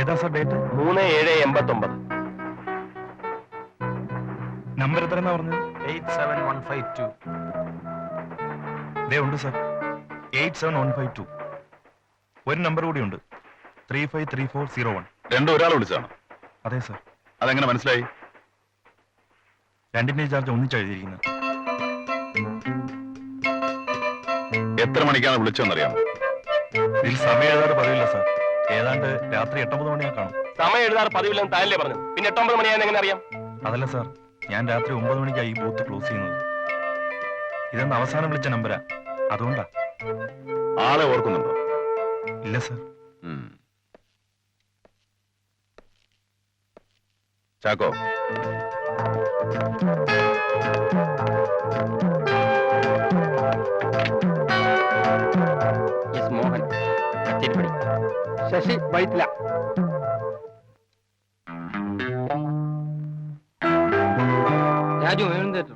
ഏതാ sir date? 3789. Number എത്രയെന്നാ പറഞ്ഞത്? 87152. ദേ ഉണ്ട് സാർ, 87152. ഒരു നമ്പർ കൂടിയുണ്ട്, 353401. രണ്ടും ഒരാൾ വിളിച്ചാണ്? അതെ സാർ. അതെങ്ങനെ മനസ്സിലായി? രണ്ടിന്റെ ചാർജ് ഒന്നിച്ചെഴുതിയിരിക്കുന്നത്. എത്ര മണിക്കാണ് വിളിച്ചതെന്നറിയാമോ? ഇതിൽ സമയം എഴുതാറ് പതിവില്ല സാർ. ഏതാണ്ട് രാത്രി 8-9 മണിയാ കാണും. സമയം എഴുതാറ് പതിവില്ലെന്ന് താനല്ലേ പറഞ്ഞു, പിന്നെ 8-9 മണിയാണെന്ന് എങ്ങനെ അറിയാം? അതല്ല സാർ, ഞാൻ രാത്രി 9 മണിക്കായി ഈ ബൂത്ത് ക്ലോസ് ചെയ്യുന്നത്. ഇതെന്ന് അവസാനം വിളിച്ച നമ്പരാ, അതുകൊണ്ടാ. ആളെ ഓർക്കുന്നുണ്ടോ? ഇല്ല സാർ. ചാക്കോ, മോഹൻ കച്ചേരിപ്പടി. ശശി വൈറ്റില. രാജു എഴുന്നേറ്റു.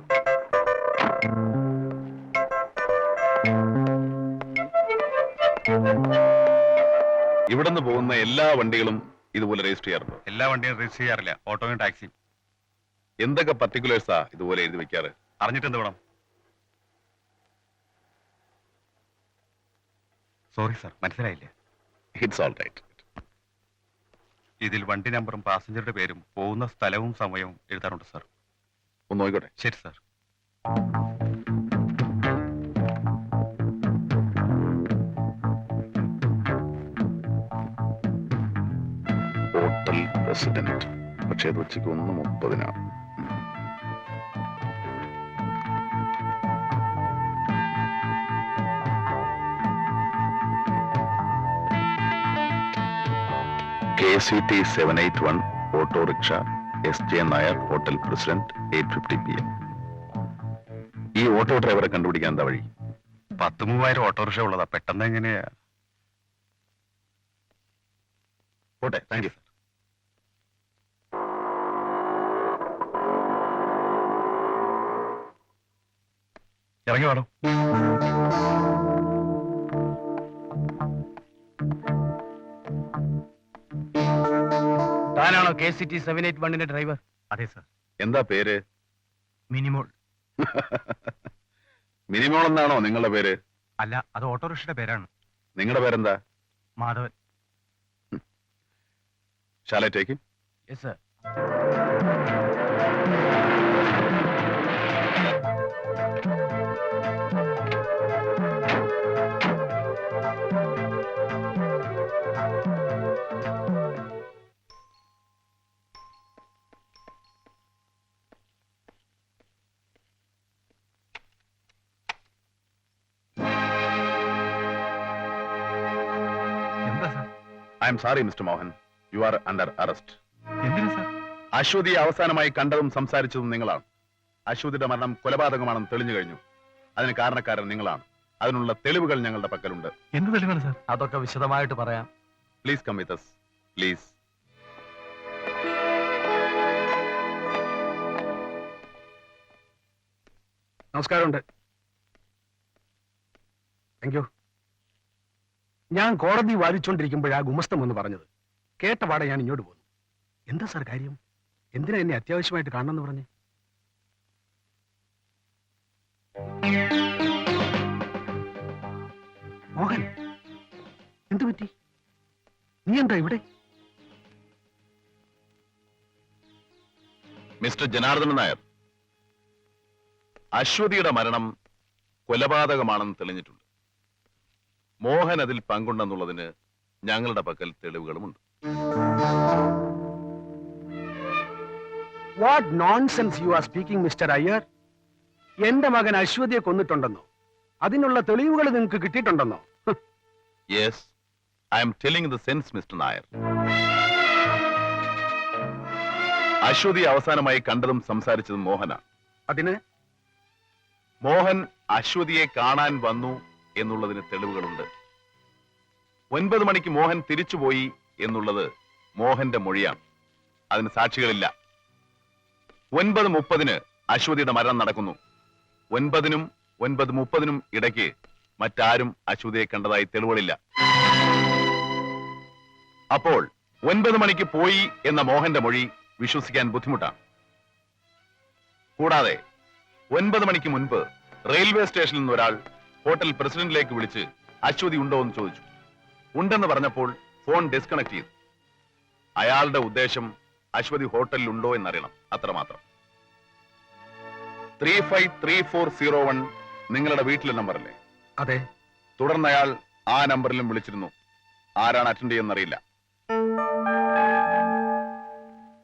ഇവിടുന്ന് പോകുന്ന എല്ലാ വണ്ടികളും ഇതുപോലെ രജിസ്റ്റർ ചെയ്യാറുണ്ടോ? എല്ലാ വണ്ടിയും രജിസ്റ്റർ ചെയ്യാറില്ല, ഓട്ടോയും ടാക്സിയും. എന്തൊക്കെ പർട്ടിക്കുലേഴ്സാ ഇതുപോലെ എഴുതി വെക്കാറ്? അറിഞ്ഞിട്ട് എന്ത് വേണം? സോറി സാർ, മനസ്സിലായില്ല. It's all right. ഇതിൽ വണ്ടി നമ്പറും പാസഞ്ചറുടെ പേരും പോകുന്ന സ്ഥലവും സമയവും എഴുതാറുണ്ട് സാർ. ഒന്ന് നോക്കിക്കോട്ടെ. ശരി സാർ. ഹോട്ടൽ പ്രസിഡന്റ്, പക്ഷേ ഇത് ഉച്ചയ്ക്ക് 1:30. KCT 781 auto rickshaw SJ Nair, hotel president, 8:50 PM. ഈ ഓട്ടോ ഡ്രൈവറെ കണ്ടുപിടിക്കാൻ എന്താ വഴി? 10,000 ഓട്ടോറിക്ഷ ഉള്ളതാ, പെട്ടെന്ന് എങ്ങനെയാ? പോട്ടെ, താങ്ക് യു. ഇറങ്ങി വേണം. താനാണോ KCT 781 ഡ്രൈവർ? അതെ സാർ. എന്താ പേര്? മിനിമോൾ. മിനിമോൾ എന്നാണോ നിങ്ങളുടെ പേര്? അല്ല, അത് ഓട്ടോറിക്ഷയുടെ പേരാണ്. നിങ്ങളുടെ പേരെന്താ? Madhavan. Shall I take him? Yes sir. എന്താ sir? I am sorry, Mr. Mohan. You are under arrest. എന്തിനാ സാർ? അശ്വതിയെ അവസാനമായി കണ്ടതും സംസാരിച്ചതും നിങ്ങളാണ്. അശ്വതിയുടെ മരണം കൊലപാതകമാണെന്ന് തെളിഞ്ഞു കഴിഞ്ഞു. അതിന് കാരണക്കാരൻ നിങ്ങളാണ്. അതിനുള്ള തെളിവുകൾ ഞങ്ങളുടെ പക്കലുണ്ട്. എന്ത് തെളിവാണ് സാർ? അതൊക്കെ വിശദമായിട്ട് പറയാം. Please come with us. Please. നമസ്കാരമുണ്ട്. Thank you. ഞാൻ കോടതി വാദിച്ചുകൊണ്ടിരിക്കുമ്പോഴാ ഗുമസ്തം എന്ന് പറഞ്ഞത്. കേട്ട പാടെ ഞാൻ ഇങ്ങോട്ട് പോന്നു. എന്താ സാർ കാര്യം? എന്തിനാ എന്നെ അത്യാവശ്യമായിട്ട് കാണണമെന്ന് പറഞ്ഞ്? മോഹൻ, എന്തു പറ്റി? നീ എന്താ ഇവിടെ? മിസ്റ്റർ ജനാർദ്ദനൻ നായർ, അശ്വതിയുടെ മരണം കൊലപാതകമാണെന്ന് തെളിഞ്ഞിട്ടുണ്ട്. മോഹൻ അതിൽ പങ്കുണ്ടെന്നുള്ളതിന് ഞങ്ങളുടെ പക്കൽ തെളിവുകളുമുണ്ട്. What nonsense you are speaking mister Iyer. എന്റെ മകൻ അശ്വതിയെ കൊന്നിട്ടുണ്ടെന്നോ അതിനുള്ള തെളിവുകൾ നിങ്ങൾക്ക് കിട്ടിയിട്ടുണ്ടെന്നോ? Yes, I'm telling the sense mister Nair. Ashwathi അവസാനമായി കണ്ടതും സംസാരിച്ചതും മോഹനാണ്. അതിന് മോഹൻ അശ്വതിയെ കാണാൻ വന്നു എന്നുള്ളതിന് തെളിവുകളുണ്ട്. 9 മണിക്ക് മോഹൻ തിരിച്ചുപോയി എന്നുള്ളത് മോഹന്റെ മൊഴിയാണ്. അതിന് സാക്ഷികളില്ല. 9:30 അശ്വതിയുടെ മരണം നടക്കുന്നു. 9-നും 9:30 ഇടയ്ക്ക് മറ്റാരും അശ്വതിയെ കണ്ടതായി തെളിവുകളില്ല. അപ്പോൾ 9 മണിക്ക് പോയി എന്ന മോഹന്റെ മൊഴി വിശ്വസിക്കാൻ ബുദ്ധിമുട്ടാണ്. കൂടാതെ 9 മണിക്ക് മുൻപ് റെയിൽവേ സ്റ്റേഷനിൽ നിന്ന് ഒരാൾ ഹോട്ടൽ പ്രസിഡന്റിലേക്ക് വിളിച്ച് അശ്വതി ഉണ്ടോ എന്ന് ചോദിച്ചു. ഉണ്ടെന്ന് പറഞ്ഞപ്പോൾ ഫോൺ ഡിസ്കണക്ട് ചെയ്തു. അയാളുടെ ഉദ്ദേശം അശ്വതി ഹോട്ടലിൽ ഉണ്ടോ എന്നറിയണം, അത്രമാത്രം. 353401 നിങ്ങളുടെ വീട്ടിലെ നമ്പറല്ലേ? അതെ. തുടർന്ന് അയാൾ ആ നമ്പറിലും വിളിച്ചിരുന്നു. ആരാണ് അറ്റൻഡ് ചെയ്യുന്നറിയില്ല.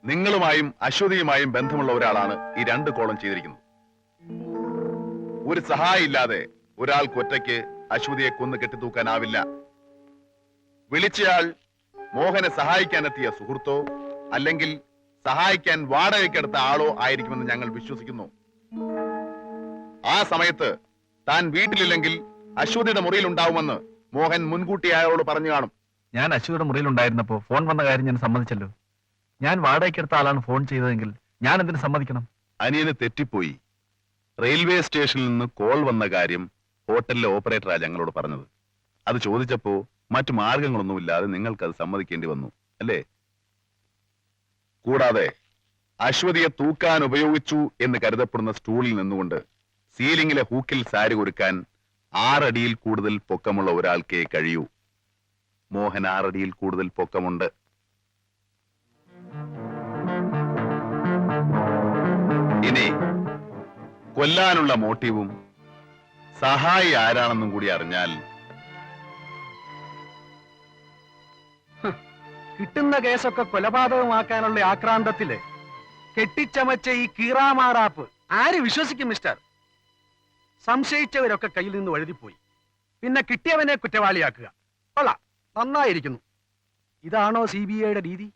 നിങ്ങളുമായും അശ്വതിയുമായും ബന്ധമുള്ള ഒരാളാണ് ഈ 2 കോളും ചെയ്തിരിക്കുന്നത്. ഒരു സഹായം ഇല്ലാതെ ഒരാൾക്ക് ഒറ്റയ്ക്ക് അശ്വതിയെ കൊന്നു കെട്ടിത്തൂക്കാനാവില്ല. വിളിച്ചയാൾ മോഹനെ സഹായിക്കാനെത്തിയ സുഹൃത്തോ അല്ലെങ്കിൽ സഹായിക്കാൻ വാടകയ്ക്കെടുത്ത ആളോ ആയിരിക്കുമെന്ന് ഞങ്ങൾ വിശ്വസിക്കുന്നു. ആ സമയത്ത് താൻ വീട്ടിലില്ലെങ്കിൽ അശ്വതിയുടെ മുറിയിൽ ഉണ്ടാവുമെന്ന് മോഹൻ മുൻകൂട്ടി അയാളോട് പറഞ്ഞു കാണും. ഞാൻ അശ്വതിയുടെ മുറിയിൽ ഉണ്ടായിരുന്നപ്പോ ഫോൺ വന്ന കാര്യം ഞാൻ സമ്മതിച്ചല്ലോ. ഞാൻ വാടകയ്ക്കെടുത്ത ആളാണ് ഫോൺ ചെയ്തതെങ്കിൽ ഞാൻ എന്തിനു സമ്മതിക്കണം? അനിയന് തെറ്റിപ്പോയി. റെയിൽവേ സ്റ്റേഷനിൽ നിന്ന് കോൾ വന്ന കാര്യം ഹോട്ടലിലെ ഓപ്പറേറ്ററാ ഞങ്ങളോട് പറഞ്ഞത്. അത് ചോദിച്ചപ്പോ മറ്റു മാർഗങ്ങളൊന്നുമില്ലാതെ നിങ്ങൾക്കത് സമ്മതിക്കേണ്ടി വന്നു അല്ലേ? കൂടാതെ അശ്വതിയെ തൂക്കാൻ ഉപയോഗിച്ചു എന്ന് കരുതപ്പെടുന്ന സ്റ്റൂളിൽ നിന്നുകൊണ്ട് സീലിംഗിലെ ഹൂക്കിൽ സാരി ഒരുക്കാൻ 6 അടിയിൽ കൂടുതൽ പൊക്കമുള്ള ഒരാൾക്കേ കഴിയൂ. മോഹൻ 6 അടിയിൽ കൂടുതൽ പൊക്കമുണ്ട്. ഇനി കൊല്ലാനുള്ള മോട്ടീവും സഹായി ആരാണെന്നും കൂടി അറിഞ്ഞാൽ കിട്ടുന്ന കേസൊക്കെ കൊലപാതകമാക്കാനുള്ള ആക്രാന്തത്തില് കെട്ടിച്ചമച്ച ഈ കീറാമാറാപ്പ് ആര് വിശ്വസിക്കും മിസ്റ്റർ? സംശയിച്ചവരൊക്കെ കയ്യിൽ നിന്ന് വഴുതിപ്പോയി. പിന്നെ കിട്ടിയവനെ കുറ്റവാളിയാക്കുക. കൊള്ളാം, നന്നായിരിക്കുന്നു. ഇതാണോ CBIയുടെ രീതി?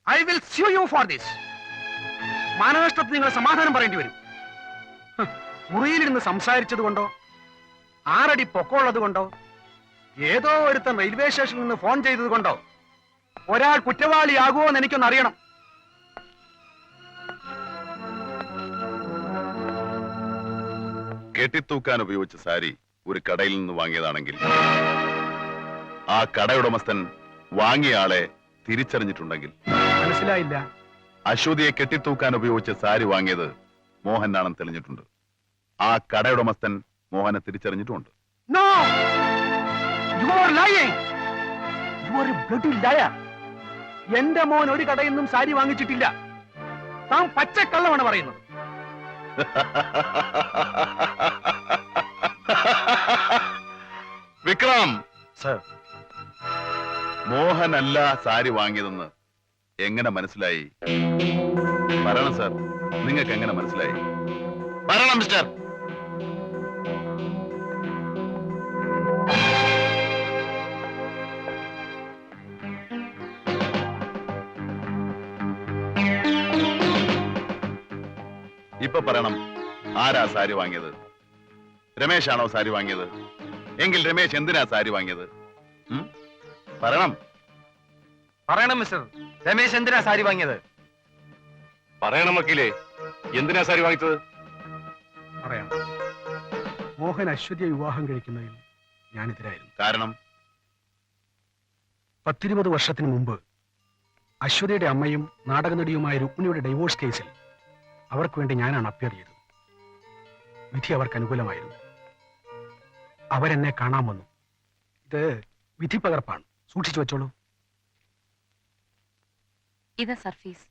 I will sue you for this. മാനനഷ്ടത്തിന് നിങ്ങൾ സമാധാനം പറയേണ്ടി വരും. മുറിയിലിരുന്ന് സംസാരിച്ചത് കൊണ്ടോ 6 അടി പൊക്കമുള്ളത് കൊണ്ടോ ഏതോ ഒരുത്തൻ റെയിൽവേ സ്റ്റേഷനിൽ നിന്ന് ഫോൺ ചെയ്തത് കൊണ്ടോ ഒരാൾ കുറ്റവാളിയാകുമോ എന്ന് എനിക്കൊന്ന് അറിയണം. കെട്ടിത്തൂക്കാൻ ഉപയോഗിച്ച സാരി ഒരു കടയിൽ നിന്ന് വാങ്ങിയതാണെങ്കിൽ ആ കടയുടമസ്ഥൻ വാങ്ങിയ ആളെ തിരിച്ചറിഞ്ഞിട്ടുണ്ടെങ്കിൽ മനസ്സിലായില്ല. അശ്വതിയെ കെട്ടിത്തൂക്കാൻ ഉപയോഗിച്ച സാരി വാങ്ങിയത് മോഹനാണെന്ന് തെളിഞ്ഞിട്ടുണ്ട്. ആ കടയുടമസ്ഥൻ മോഹനെ തിരിച്ചറിഞ്ഞിട്ടുമുണ്ട്. No! You are lying! You are a bloody liar! എന്റെ മോൻ ഒരു കടയിൽ നിന്നും സാരി വാങ്ങിച്ചിട്ടില്ല. താൻ പച്ചക്കള്ളമാണ് പറയുന്നത്. വിക്രം സർ, മോഹനല്ല സാരി വാങ്ങിയതെന്ന് എങ്ങനെ മനസ്സിലായി? പറയണം സാർ, നിങ്ങൾക്ക് എങ്ങനെ മനസ്സിലായി? പറയണം മിസ്റ്റർ. ഇപ്പൊ പറയണം, ആരാ സാരി വാങ്ങിയത്? രമേശാണോ സാരി വാങ്ങിയത്? എങ്കിൽ രമേശ് എന്തിനാ സാരി വാങ്ങിയത്? പറയണം. പറയണം മിസ്റ്റർ, രമേശ് എന്തിനാ സാരി വാങ്ങിയത്? പറയണം വക്കീലേ, എന്തിനാ സാരി വാങ്ങിച്ചത്? പറയാം. മോഹൻ അശ്വതിയെ വിവാഹം കഴിക്കുന്നതിൽ ഞാനെതിരായിരുന്നു. കാരണം 10-20 വർഷത്തിന് മുമ്പ് അശ്വതിയുടെ അമ്മയും നാടകനടിയുമായ രുക്മിണിയുടെ ഡൈവോഴ്സ് കേസിൽ അവർക്ക് വേണ്ടി ഞാനാണ് അപ്പിയർ ചെയ്തത്. വിധി അവർക്ക് അനുകൂലമായിരുന്നു. അവരെന്നെ കാണാൻ വന്നു. ഇത് വിധി പകർപ്പാണ്, സൂക്ഷിച്ചു വെച്ചോളൂ. ഇതാ സർ ഫീസ്.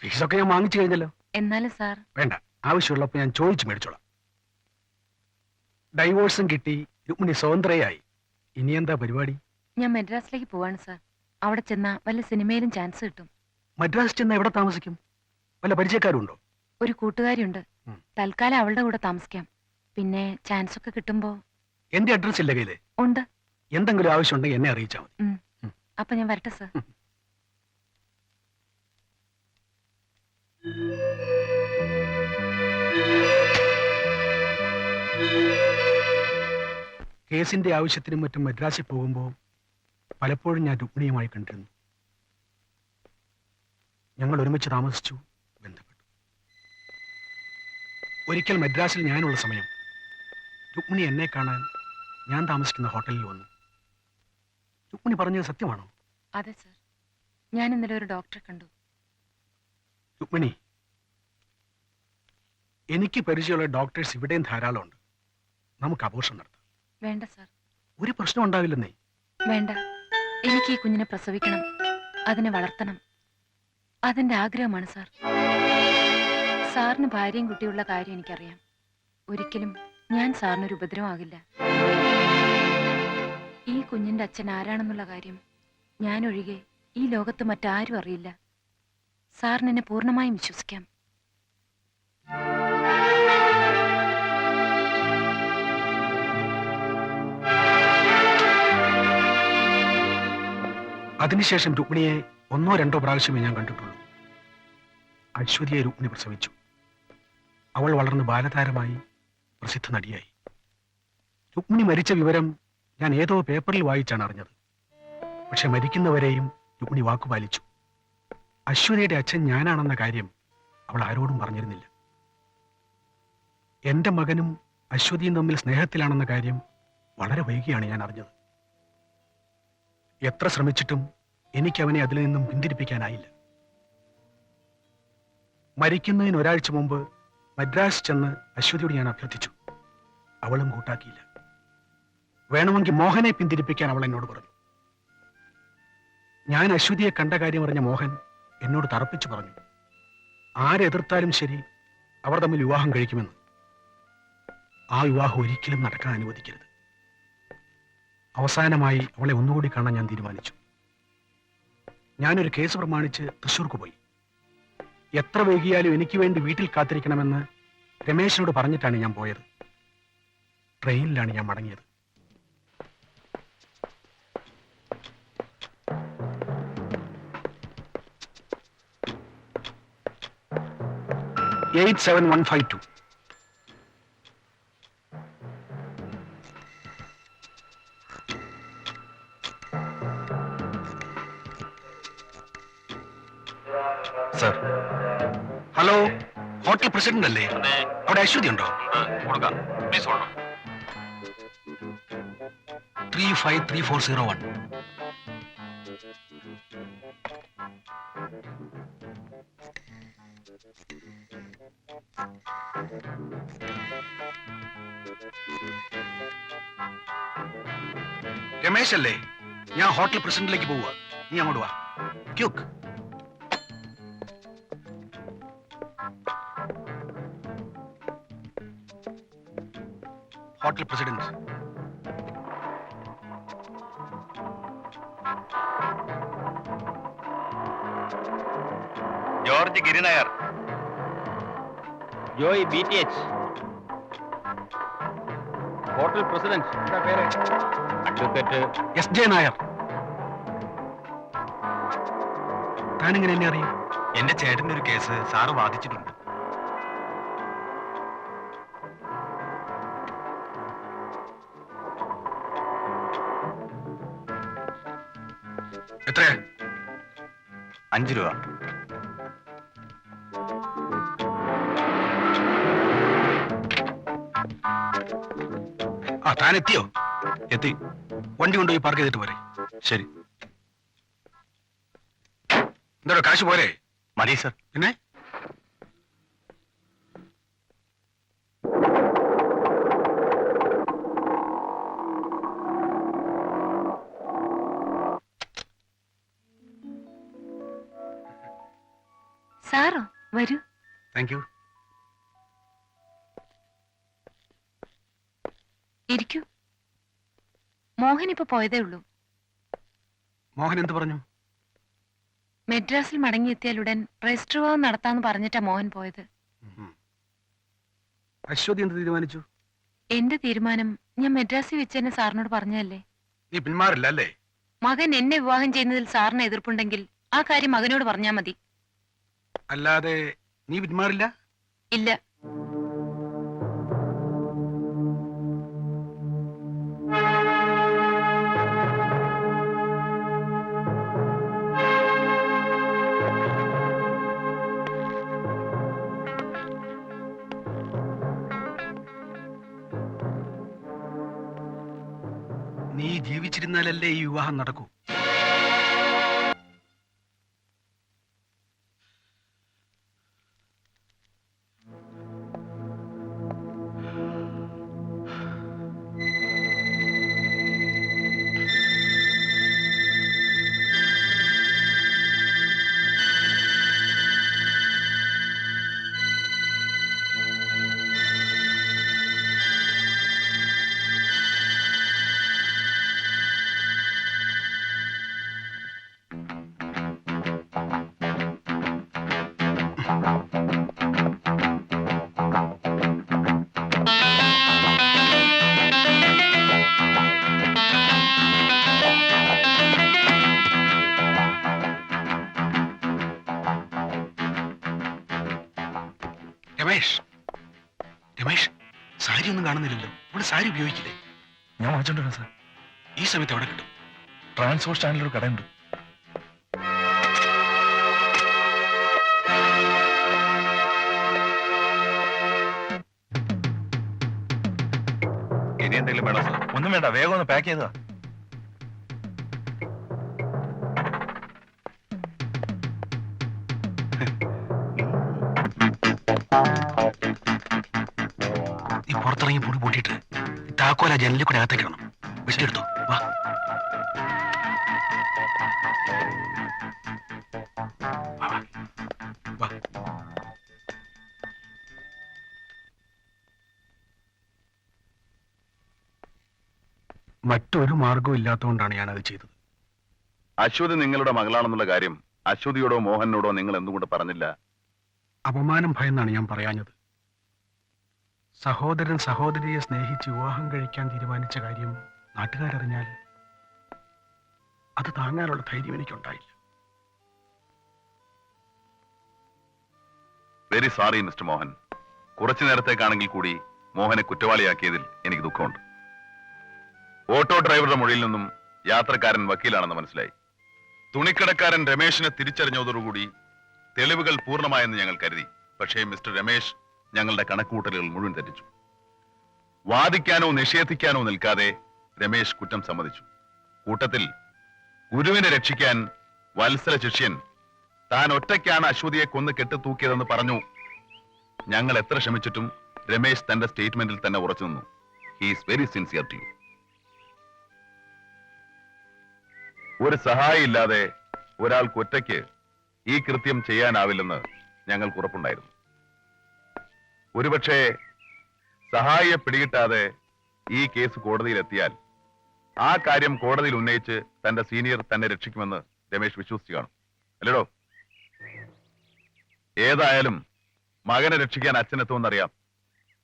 ഫീസൊക്കെ ഞാൻ വാങ്ങിച്ചു കഴിഞ്ഞല്ലോ. എന്നാലും സാർ. വേണ്ട, ആവശ്യമുള്ളപ്പോൾ ഞാൻ ചോദിച്ചു മേടിച്ചോളാം. ഡൈവോഴ്സും കിട്ടി, രുക്മിണി സ്വതന്ത്രയായി. ഇനി എന്താ പരിപാടി? ഞാൻ മദ്രാസിലേക്ക് പോവാണ് സാർ. അവിടെ ചെന്നാ വല്ല സിനിമയിലും ചാൻസ് കിട്ടും. മദ്രാസ് ചെന്ന എവിടെ താമസിക്കും? വല്ല പരിചയക്കാരും ഉണ്ടോ? ഒരു കൂട്ടുകാരിയുണ്ട്. തൽക്കാലം അവളുടെ കൂടെ താമസിക്കാം. പിന്നെ ചാൻസ് ഒക്കെ കിട്ടുമ്പോ. എന്റെ അഡ്രസ് ഇല്ല കയ്യില്? ഉണ്ട്. എന്തെങ്കിലും ആവശ്യമുണ്ടെങ്കിൽ എന്നെ അറിയിച്ചാൽ മതി. അപ്പൊ ഞാൻ വരട്ടെ സാർ. കേസിന്റെ ആവശ്യത്തിനും മറ്റും മദ്രാസിൽ പോകുമ്പോൾ പലപ്പോഴും ഞാൻ രുക്മിണിയുമായി കണ്ടിരുന്നു. ഞങ്ങൾ ഒരുമിച്ച് താമസിച്ചു, ബന്ധപ്പെട്ടു. ഒരിക്കൽ മദ്രാസിൽ ഞാനുള്ള സമയം രുക്മിണി എന്നെ കാണാൻ ഞാൻ താമസിക്കുന്ന ഹോട്ടലിൽ വന്നു. രുക്മിണി പറഞ്ഞത് സത്യമാണോ? അതെ സാർ. ഞാൻ ഇന്നലെ ഒരു ഡോക്ടറെ കണ്ടു. രുക്മിണി, എനിക്ക് പരിചയമുള്ള ഡോക്ടേഴ്സ് ഇവിടെയും ധാരാളമുണ്ട്. നമുക്ക് അബോർഷൻ നടത്താം. വേണ്ട സാർ, ഒരു പ്രശ്നം ഉണ്ടാവില്ലെന്നേ. വേണ്ട. എനിക്ക് ഈ കുഞ്ഞിനെ പ്രസവിക്കണം, അതിനെ വളർത്തണം. അതിന്റെ ആഗ്രഹമാണ് സാർ. സാറിന് ഭാര്യയും കുട്ടിയുള്ള കാര്യം എനിക്കറിയാം. ഒരിക്കലും ഞാൻ സാറിനൊരു ഉപദ്രവമാകില്ല. ഈ കുഞ്ഞിന്റെ അച്ഛൻ ആരാണെന്നുള്ള കാര്യം ഞാൻ ഒഴികെ ഈ ലോകത്ത് മറ്റാരും അറിയില്ല. സാറിന് എന്നെ പൂർണ്ണമായും വിശ്വസിക്കാം. അതിനുശേഷം രുക്മിണിയെ 1 or 2 പ്രാവശ്യമേ ഞാൻ കണ്ടിട്ടുള്ളൂ. അശ്വതിയെ രുക്മിണി പ്രസവിച്ചു. അവൾ വളർന്ന് ബാലതാരമായി പ്രസിദ്ധ നടിയായി. രുക്മിണി മരിച്ച വിവരം ഞാൻ ഏതോ പേപ്പറിൽ വായിച്ചാണ് അറിഞ്ഞത്. പക്ഷെ മരിക്കുന്നവരെയും രുക്മിണി വാക്കുപാലിച്ചു. അശ്വതിയുടെ അച്ഛൻ ഞാനാണെന്ന കാര്യം അവൾ ആരോടും പറഞ്ഞിരുന്നില്ല. എന്റെ മകനും അശ്വതിയും തമ്മിൽ സ്നേഹത്തിലാണെന്ന കാര്യം വളരെ വൈകിയാണ് ഞാൻ അറിഞ്ഞത്. എത്ര ശ്രമിച്ചിട്ടും എനിക്ക് അവനെ അതിൽ നിന്നും പിന്തിരിപ്പിക്കാനായില്ല. മരിക്കുന്നതിന് ഒരാഴ്ച മുമ്പ് മദ്രാസ് ചെന്ന് അശ്വതിയോട് ഞാൻ അഭ്യർത്ഥിച്ചു. അവളും കൂട്ടാക്കിയില്ല. വേണമെങ്കിൽ മോഹനെ പിന്തിരിപ്പിക്കാൻ അവൾ എന്നോട് പറഞ്ഞു. ഞാൻ അശ്വതിയെ കണ്ട കാര്യം അറിഞ്ഞ മോഹൻ എന്നോട് തറപ്പിച്ചു പറഞ്ഞു, ആരെതിർത്താലും ശരി അവർ തമ്മിൽ വിവാഹം കഴിക്കുമെന്ന്. ആ വിവാഹം ഒരിക്കലും നടക്കാൻ അനുവദിക്കരുത്. അവസാനമായി അവളെ ഒന്നുകൂടി കാണാൻ ഞാൻ തീരുമാനിച്ചു. ഞാനൊരു കേസ് പ്രമാണിച്ച് തൃശ്ശൂർക്ക് പോയി. എത്ര വൈകിയാലും എനിക്ക് വേണ്ടി വീട്ടിൽ കാത്തിരിക്കണമെന്ന് രമേശിനോട് പറഞ്ഞിട്ടാണ് ഞാൻ പോയത്. ട്രെയിനിലാണ് ഞാൻ മടങ്ങിയത്. $87152. സർ, ഹലോ, ഹോട്ടൽ പ്രസിഡന്റ് അല്ലേ? അവിടെ അശ്വതി ഉണ്ടോ? 353401. രമേശ് അല്ലേ? ഞാൻ ഹോട്ടൽ പ്രസിഡന്റിലേക്ക് പോവുക. നീ അങ്ങോട്ട് വാ. Quick. Hotel president. George Girinair. Joy BTH. Hotel president. പേര് അഡ്വക്കേറ്റ് SJ നായർ. താനിങ്ങനെ എന്നെ അറിയും? എന്റെ ചേട്ടന്റെ ഒരു കേസ് സാറ് വാദിച്ചിട്ടുണ്ട്. എത്രയാ? 5 രൂപ. ആ, താൻ എത്തിയോ? എത്തി. വണ്ടി കൊണ്ടുപോയി പാർക്ക് ചെയ്തിട്ട് പോരെ. ശരി. എന്താ കാശ് പോരെ? മതി സർ. പിന്നെ സാറോ, വരൂ. Thank you. ഇരിക്കൂ. മോഹൻ ഇപ്പൊ പോയതേ ഉള്ളൂ. മോഹൻ എന്ത് പറഞ്ഞു? മെഡ്രാസിൽ മടങ്ങിയെത്തിയാലുടൻ രജിസ്റ്റർ വിവാഹം നടത്താന്ന് പറഞ്ഞിട്ടാ മോഹൻ പോയത്. അശ്വതി എന്ത് തീരുമാനിച്ചു? എന്റെ തീരുമാനം ഞാൻ മെഡ്രാസിൽ വെച്ച് തന്നെ സാറിനോട് പറഞ്ഞതല്ലേ. നീ പിന്മാറില്ല അല്ലേ? മകൻ എന്നെ വിവാഹം ചെയ്യുന്നതിൽ സാറിന് എതിർപ്പുണ്ടെങ്കിൽ ആ കാര്യം മകനോട് പറഞ്ഞാൽ മതി. അല്ലാതെ നീ പിന്മാറില്ല? ഇല്ല. നീ ജീവിച്ചിരുന്നാലല്ലേ ഈ വിവാഹം നടക്കൂ. ഉപയോഗിക്കില്ലേ? ഞാൻ വാങ്ങിച്ചോണ്ട് വരാം സാർ. ഈ സമയത്ത് എവിടെ കിട്ടും? ട്രാൻസ്പോർട്ട് സ്റ്റാൻഡിലൊരു കടയുണ്ട്. ഇനി എന്തെങ്കിലും വേണോ സാർ? ഒന്നും വേണ്ട, വേഗം ഒന്ന് പാക്ക് ചെയ്തതാ. നീ പുറത്തിറങ്ങി പൊടി പൂട്ടിയിട്ട് താക്കോല ജനലിൽ കൂടെ അകത്തേക്ക് ഇടണം. വെട്ടിയെടുത്തോ, വാ. വാ, വാ. വാ. മറ്റൊരു മാർഗവും ഇല്ലാത്തതുകൊണ്ടാണ് ഞാനത് ചെയ്തത്. അശ്വതി നിങ്ങളുടെ മകളാണെന്നുള്ള കാര്യം അശ്വതിയോടോ മോഹനോടോ നിങ്ങൾ എന്തുകൊണ്ട് പറഞ്ഞില്ല? അപമാനം ഭയന്നാണ് ഞാൻ പറയാഞ്ഞത്. സഹോദരൻ സഹോദരിയെ സ്നേഹിച്ച് വിവാഹം കഴിക്കാൻ തീരുമാനിച്ച കാര്യം നാട്ടുകാരറിഞ്ഞാൽ അത് താങ്ങാനുള്ള ധൈര്യം എനിക്കുണ്ടായില്ല. Very sorry mister Mohan. കുറച്ചു നേരത്തേക്കാണെങ്കിൽ കൂടി മോഹനെ കുറ്റവാളിയാക്കിയതിൽ എനിക്ക് ദുഃഖമുണ്ട്. ഓട്ടോ ഡ്രൈവറുടെ മൊഴിയിൽ നിന്നും യാത്രക്കാരൻ വക്കീലാണെന്ന് മനസ്സിലായി. തുണിക്കടക്കാരൻ രമേശിനെ തിരിച്ചറിഞ്ഞതോടുകൂടി തെളിവുകൾ പൂർണ്ണമായെന്ന് ഞങ്ങൾ കരുതി. പക്ഷേ മിസ്റ്റർ രമേശ് ഞങ്ങളുടെ കണക്കുകൂട്ടലുകൾ മുഴുവൻ തെറ്റിച്ചു. വാദിക്കാനോ നിഷേധിക്കാനോ നിൽക്കാതെ രമേശ് കുറ്റം സമ്മതിച്ചു. കൂട്ടത്തിൽ ഗുരുവിനെ രക്ഷിക്കാൻ വത്സല ശിഷ്യൻ താൻ ഒറ്റയ്ക്കാണ് അശ്വതിയെ കൊന്ന് കെട്ടിത്തൂക്കിയതെന്ന് പറഞ്ഞു. ഞങ്ങൾ എത്ര ശ്രമിച്ചിട്ടും രമേശ് തന്റെ സ്റ്റേറ്റ്മെന്റിൽ തന്നെ ഉറച്ചു നിന്നു. He is very sincere to you. ഒരു സഹായം ഇല്ലാതെ ഒരാൾക്ക് ഒറ്റയ്ക്ക് ഈ കൃത്യം ചെയ്യാനാവില്ലെന്ന് ഞങ്ങൾക്ക് ഉറപ്പുണ്ടായിരുന്നു. ഒരുപക്ഷെ സഹായിയെ പിടികിട്ടാതെ ഈ കേസ് കോടതിയിലെത്തിയാൽ ആ കാര്യം കോടതിയിൽ ഉന്നയിച്ച് തന്റെ സീനിയർ തന്നെ രക്ഷിക്കുമെന്ന് രമേശ് വിശ്വസിച്ചു കാണും. അല്ലടോ? ഏതായാലും മകനെ രക്ഷിക്കാൻ അച്ഛനെത്തുമെന്നറിയാം.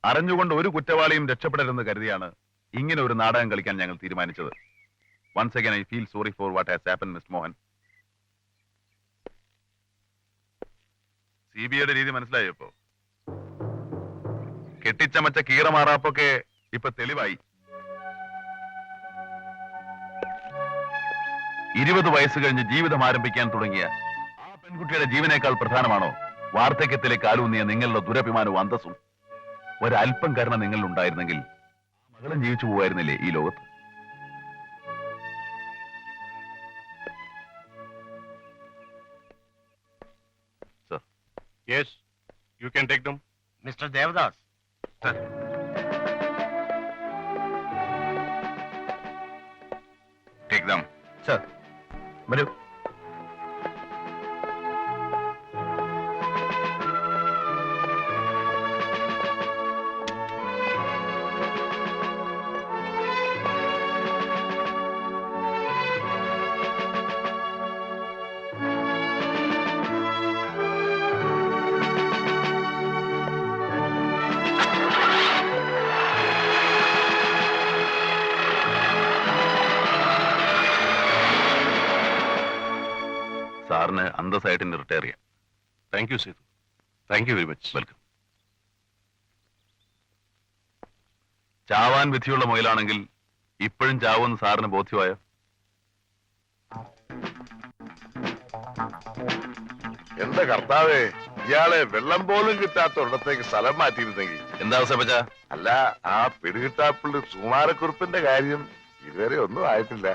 അറിഞ്ഞുകൊണ്ട് ഒരു കുറ്റവാളിയും രക്ഷപ്പെടരുതെന്ന് കരുതിയാണ് ഇങ്ങനെ ഒരു നാടകം കളിക്കാൻ ഞങ്ങൾ തീരുമാനിച്ചത്. Once again, I feel sorry for what has happened, Mr. Mohan. CBIയുടെ രീതി മനസ്സിലായോ ഇപ്പോ? കെട്ടിച്ചമച്ച കീറമാറാപ്പൊക്കെ ഇപ്പൊ തെളിവായി. 20 വയസ്സ് കഴിഞ്ഞ് ജീവിതം ആരംഭിക്കാൻ തുടങ്ങിയ ആ പെൺകുട്ടിയുടെ ജീവനേക്കാൾ പ്രധാനമാണോ വാർദ്ധക്യത്തിലെ കാലൂന്നിയ നിങ്ങളുടെ ദുരഭിമാനവും അന്തസ്സും? ഒരല്പം കരുണ നിങ്ങളിൽ ഉണ്ടായിരുന്നെങ്കിൽ മകളും ജീവിച്ചു പോവായിരുന്നില്ലേ ഈ ലോകത്ത്? Yes, you can take them. Mister Devadas. Take them. Sir, വരൂ. സാറിന് അന്തസ്സായിട്ട് റിട്ടയർ ചെയ്യാം. Thank you, Setu. Thank you very much. Welcome. ചാവാൻ വിധിയുള്ള മുയലാണെങ്കിൽ ഇപ്പോഴും ചാവുമെന്ന് സാറിന് ബോധ്യമായോ? എന്റെ കർത്താവേ, ഇയാളെ വെള്ളം പോലും കിട്ടാത്ത ഒരിടത്തേക്ക് സ്ഥലം മാറ്റിയിരുന്നെങ്കിൽ. എന്താ അവസ്ഥ? അല്ല, ആ പിടികിട്ടാപ്പുള്ളി സുകുമാരക്കുറുപ്പിന്റെ കാര്യം ഇതുവരെ ഒന്നും ആയിട്ടില്ല.